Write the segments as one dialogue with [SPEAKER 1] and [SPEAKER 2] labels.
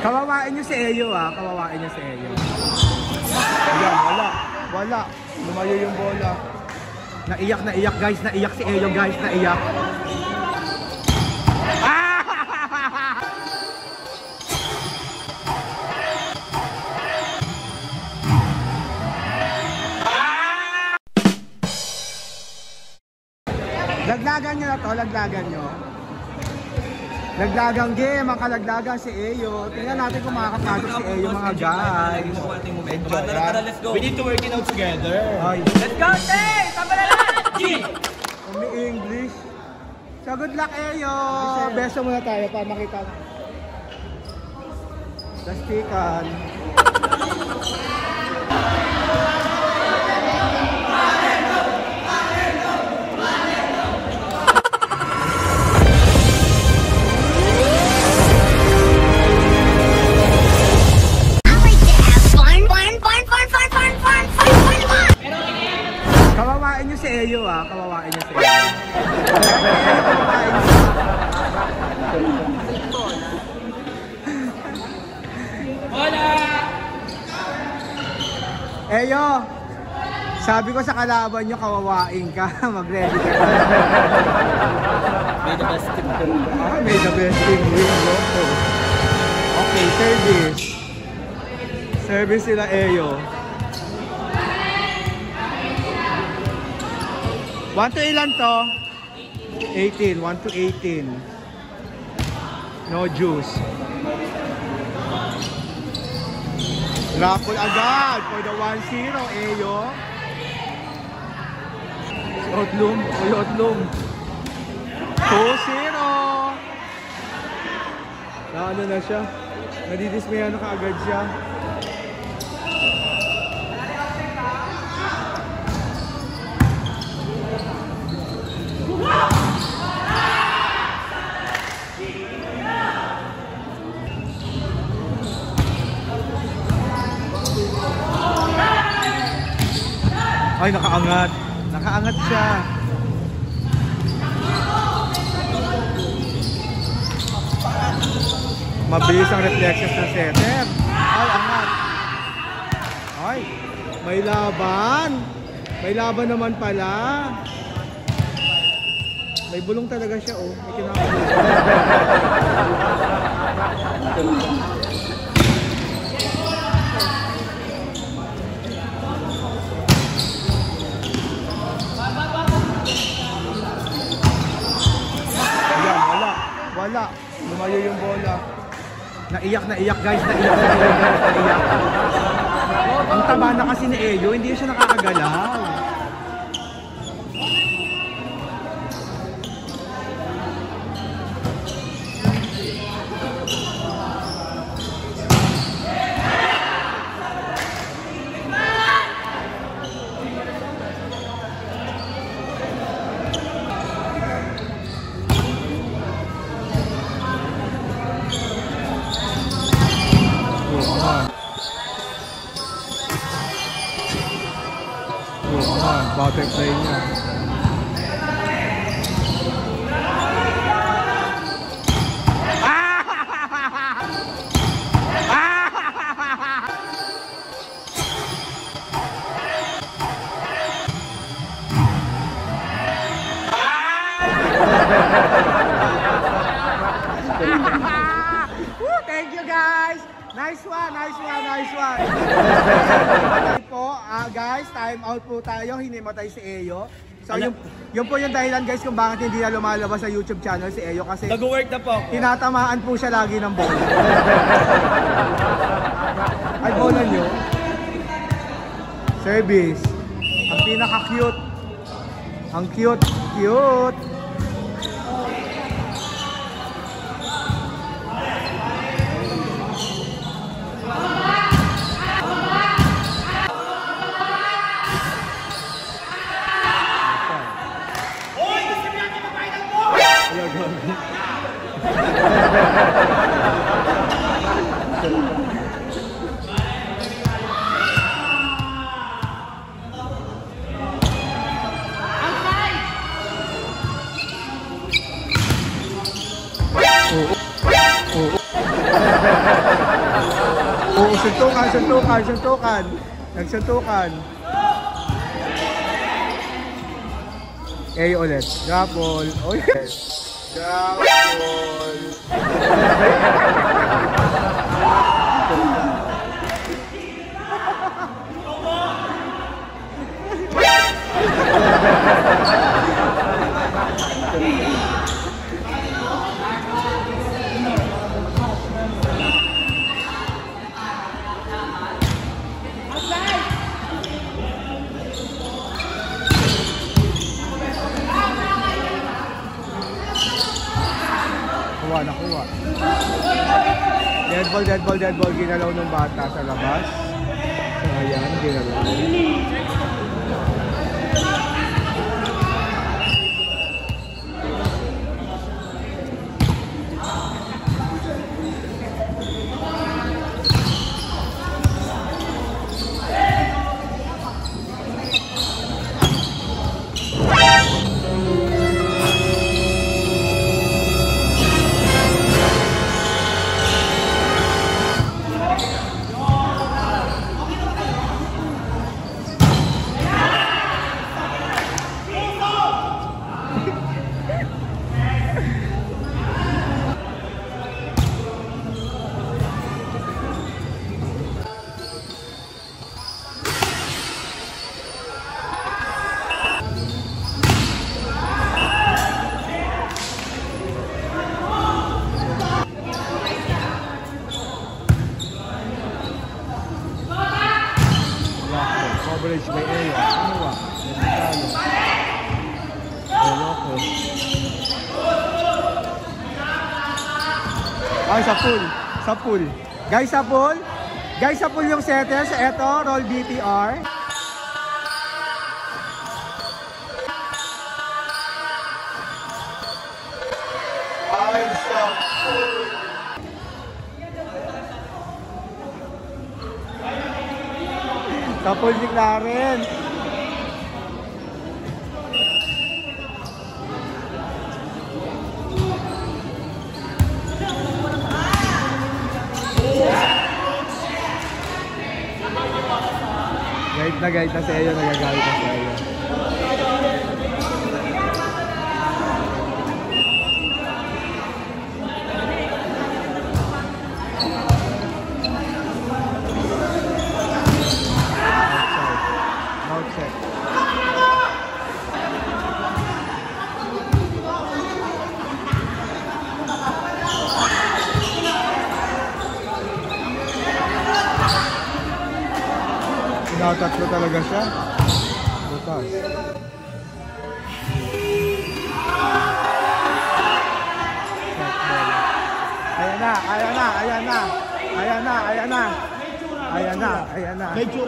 [SPEAKER 1] Kawawain nyo si Eyo ah. Kawawain nyo si Eyo. Ayan, wala. Wala. Lumayo yung bola. Naiyak guys. Naiyak si Eyo guys. Naiyak. Laglagan nyo na to. Laglagan nyo. Laglagang game, ang kalaglagan si Eyo. Tingnan natin kung makakapasok si Eyo mga guys.
[SPEAKER 2] Let's go. We need to work it out together.
[SPEAKER 1] Ay.
[SPEAKER 3] Let's go, Tay! Tama na lang!
[SPEAKER 1] Kami English. So good luck Eyo. Beso muna tayo para makita. Plastikan. Kawawain nyo si Eyo ah, kawawain nyo si Eyo.
[SPEAKER 3] Wala!
[SPEAKER 1] Eyo, sabi ko sa kalaban nyo, kawawain ka. Mag-ready ka na.
[SPEAKER 2] May the best team.
[SPEAKER 1] May the best team win. Okay, service. Service sila Eyo. 1 to ilan to? 18. 1 to 18. No juice. Raffle agad for the 1-0, Eyo. Otlum. 2-0. Ano na siya? Nadidismaya na kaagad siya. Ay, nakaangat. Nakaangat siya. Mabilis ang reflexes ng setter. Ay, angat. Ay, may laban. May laban naman pala. May bulong talaga siya, oh. May kinakabulo. Wala. Lumayo yung bola. Naiyak guys. Naiyak. Ang taba na kasi ni Eyo, hindi siya nakakagalaw. Butterfly niya. Thank you guys. Nice one. Po, guys, time out po tayo. Hinimatay si Eyo. So yun po yung dahilan guys kung bakit hindi na lumalabas sa YouTube channel si Eyo kasi
[SPEAKER 2] nag-work na po ako.
[SPEAKER 1] Tinatamaan po siya lagi ng bola. Ay, bola nyo. Service. Ang pinaka-cute. Ang cute. Oo. Oo, suntukan. Nagsuntukan. A ulit. Grapple. Oh, yes. Grapple. Nakuha. Dead ball. Ginalaw ng bata sa labas. So, ayan, ginalaw. Coverage by Ayo. Ano ba? Loko. Ay, sa pool. Guys, sa pool yung setters. Eto, roll BTR. Ay, sa pool. Sa pool si Clarence. Galit na sa iyo, nagagalit na sa iyo. Outside. Tinatatlo talaga siya. Butas. Ayan na.
[SPEAKER 2] Medyo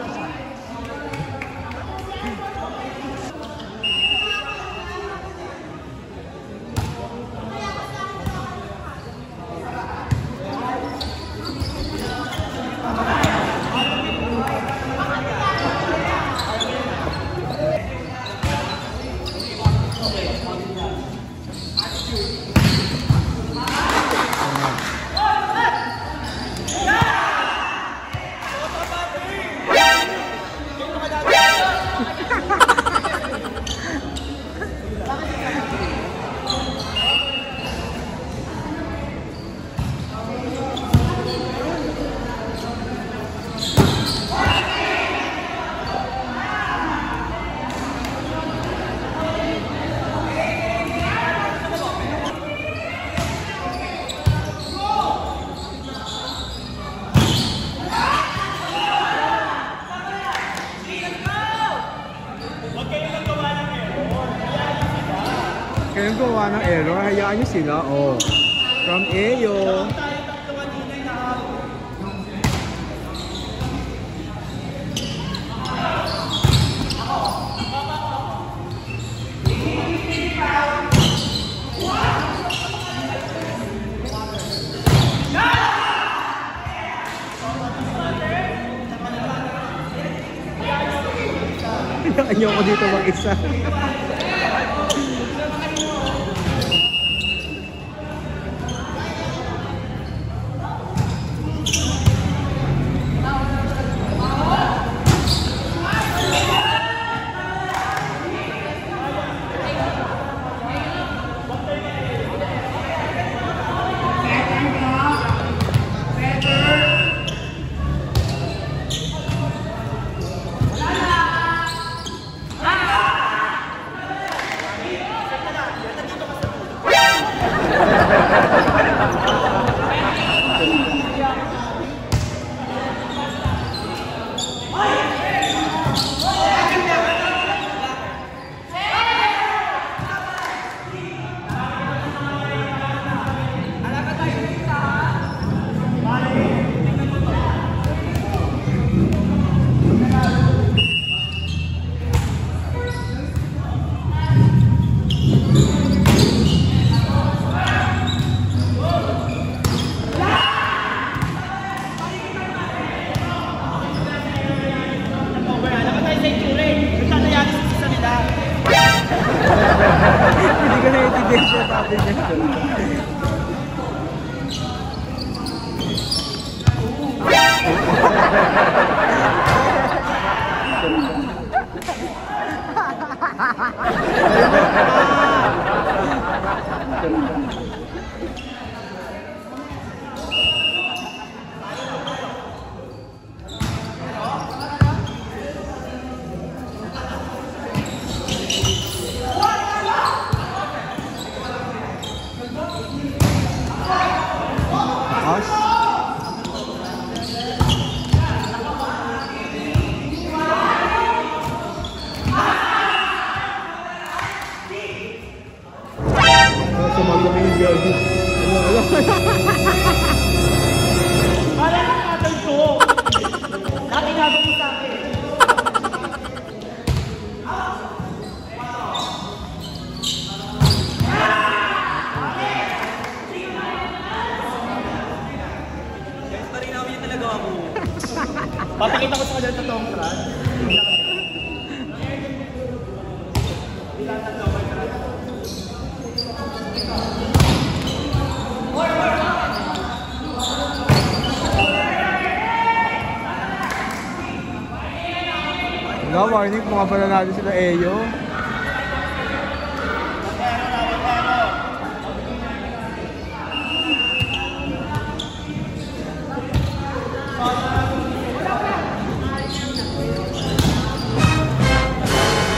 [SPEAKER 1] Kayong gawa ng error, hayaan nyo sila. Oh. From Ayo. Ayoko dito mag-isa. natin yan.
[SPEAKER 3] Para lang natin to. Dati gagawin mo sa akin.
[SPEAKER 2] Guys, parinawin yung nalagawa mo.
[SPEAKER 3] Papakita ko sa kanila sa toong trad.
[SPEAKER 1] Wala, warning, mga pala natin sila Eyo.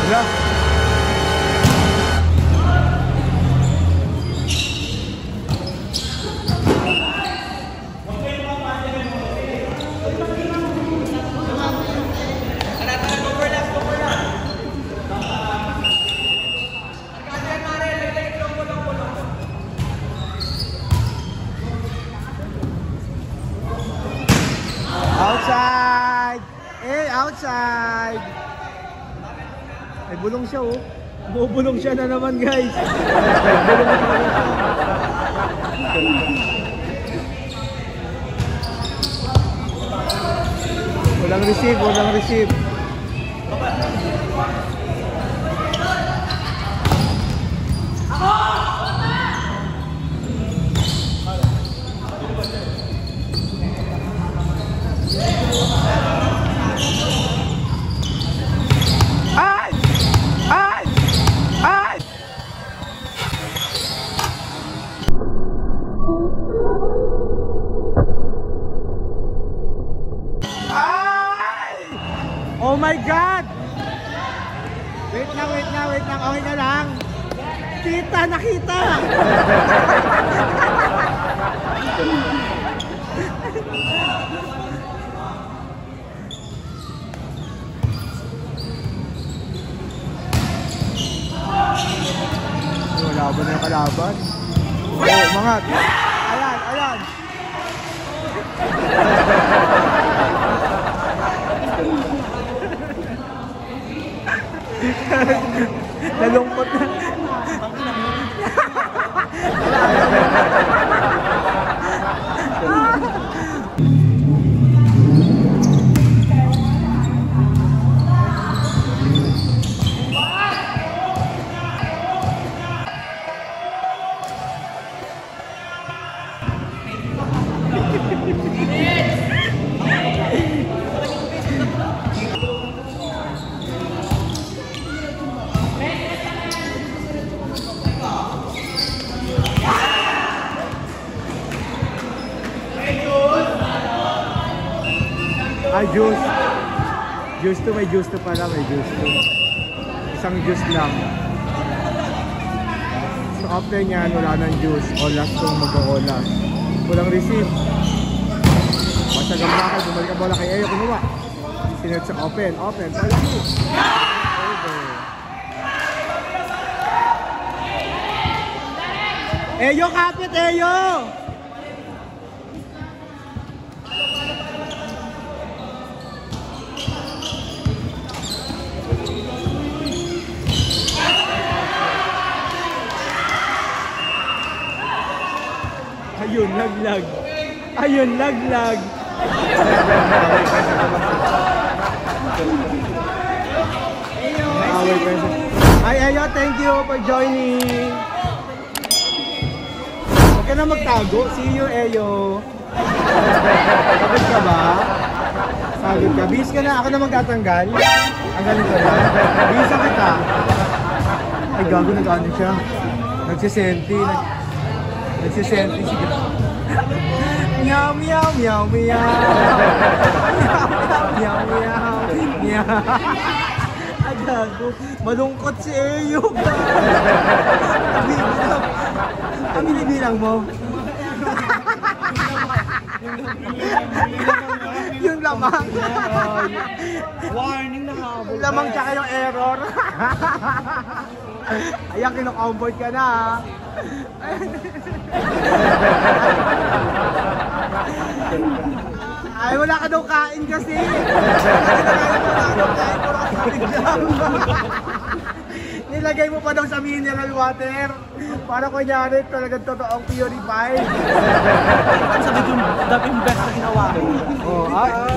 [SPEAKER 1] Wala. Outside! Eh, outside! Ay, bulong siya oh. Bubulong siya na naman guys. Bulong na naman siya. Walang receive, walang receive. Ay! Ay! Ay! Ay! Oh my God! Wait lang, wait lang, wait lang. Okay na lang. Kita, nakita! Wala ba na yung kalaban? Oh, umangat! Ayan, ayan! Nalungkot na. Ay, juice. Juice to, may juice to pala, may juice to. Isang juice lang. So after nyan, wala nang juice. Olas kung mag-olas. Walang receive. Basta gambakal, bumalik ang bola kay Eyo, kumuha. Sinunod sa open, open. Over. Eyo, kapit, Eyo! Ayun, laglag. Ayun, laglag. Ay, Ayo, thank you for joining. Huwag ka na magtago. See you, Eyo. Pagod ka ba? Pagod ka. Bis ka na. Ako na magtatanggal. Ang galing ka na. Bisa kita. Ay, gago. Nag-ano siya. Nagsisenti. Nagsisenti. Sige. Meow, meow, meow, meow. Meow, meow, meow. Ay, gago. Malungkot si Eyo. Ang binibilang mo. Yung lamang.
[SPEAKER 3] Warning na habol.
[SPEAKER 1] Yung lamang tsaka yung error. Ayan, kino-comfort ka na. Ay, wala ka daw kain kasi. Nilagay mo pa daw sa mineral water. Para kunyari talagang totoong purified.
[SPEAKER 3] Ang sabi yung the best na ginawa ko.
[SPEAKER 1] Oh,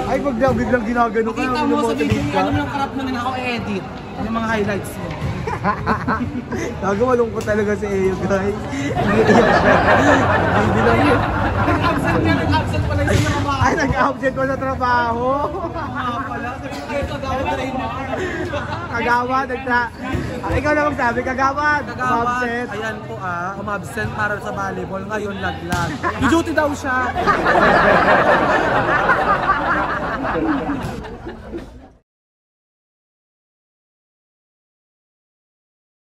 [SPEAKER 1] ay biglang ginagano ka.
[SPEAKER 3] Kita mo sa video yung ano yung karap mo na ako edit. Yung mga highlights mo.
[SPEAKER 1] Tago malungkot talaga si Eyo, guys. Nag-iiyak siya. Hindi lang yun.
[SPEAKER 3] Nag-absent pala yung mga mga.
[SPEAKER 1] Ay, nag-absent ko sa trabaho.
[SPEAKER 3] Pala, ay kagawad na rin.
[SPEAKER 1] Kagawad, ikaw na magsabi, kagawad.
[SPEAKER 3] Kagawad,
[SPEAKER 1] Absent.
[SPEAKER 3] ayan po umabsent para sa volleyball. Ngayon laglag. I-duty daw siya.